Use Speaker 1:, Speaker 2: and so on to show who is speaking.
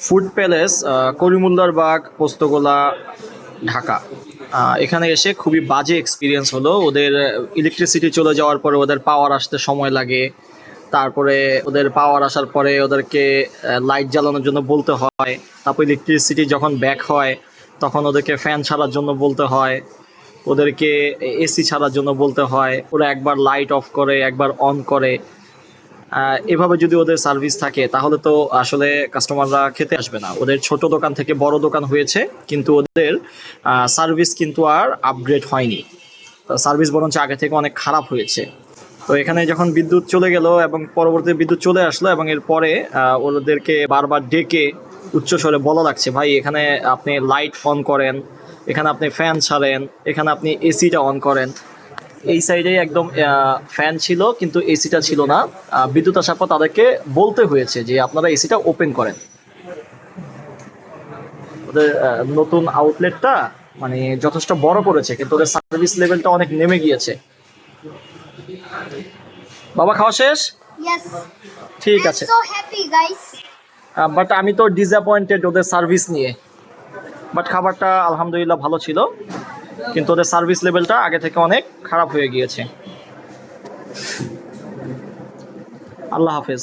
Speaker 1: Food palace, করিমুল্লার বাগ, পোস্তগোলা, ঢাকা। এখানে এসে খুবই বাজে এক্সপিরিয়েন্স হলো। ওদের ইলেকট্রিসিটি চলে যাওয়ার পরে ওদের পাওয়ার আসতে সময় লাগে। তারপরে ওদের পাওয়ার আসার পরে ওদেরকে লাইট জ্বালানোর জন্য বলতে হয়। তারপর ইলেকট্রিসিটি যখন ব্যাক হয় তখন ওদেরকে ফ্যান ছাড়ার জন্য বলতে হয়, ওদেরকে এসি ছাড়ার জন্য বলতে হয়। ওরা একবার লাইট অফ করে, একবার অন করে। এভাবে যদি ওদের সার্ভিস থাকে তাহলে তো আসলে কাস্টমাররা খেতে আসবে না। ওদের ছোট দোকান থেকে বড় দোকান হয়েছে, কিন্তু ওদের সার্ভিস কিন্তু আর আপগ্রেড হয়নি। সার্ভিস বরঞ্চ আগে থেকে অনেক খারাপ হয়েছে। তো এখানে যখন বিদ্যুৎ চলে গেল এবং পরবর্তীতে বিদ্যুৎ চলে আসলো, এবং এরপরে ওদেরকে বারবার ডেকে উচ্চস্বরে বলা লাগছে, ভাই এখানে আপনি লাইট অন করেন, এখানে আপনি ফ্যান ছাড়েন, এখানে আপনি এসিটা অন করেন। এই সাইডে একদম ফ্যান ছিল কিন্তু এসিটা ছিল না। বিদ্যুৎ আসার পর তাদেরকে বলতে হয়েছে যে আপনারা এসিটা ওপেন করেন। ওদের নতুন আউটলেটটা মানে যথেষ্ট বড় করেছে, কিন্তু ওদের সার্ভিস লেভেলটা অনেক নেমে গিয়েছে। বাবা খাওয়া শেষ?
Speaker 2: Yes.
Speaker 1: ঠিক
Speaker 2: I'm
Speaker 1: আছে।
Speaker 2: so happy, guys.
Speaker 1: বাট আমি তো ডিসঅ্যাপয়েন্টেড ওদের সার্ভিস নিয়ে। বাট খাবারটা আলহামদুলিল্লাহ ভালো ছিল, কিন্তু ওদের সার্ভিস লেভেলটা আগে থেকে অনেক খারাপ হয়ে গিয়েছে। আল্লাহ হাফেজ।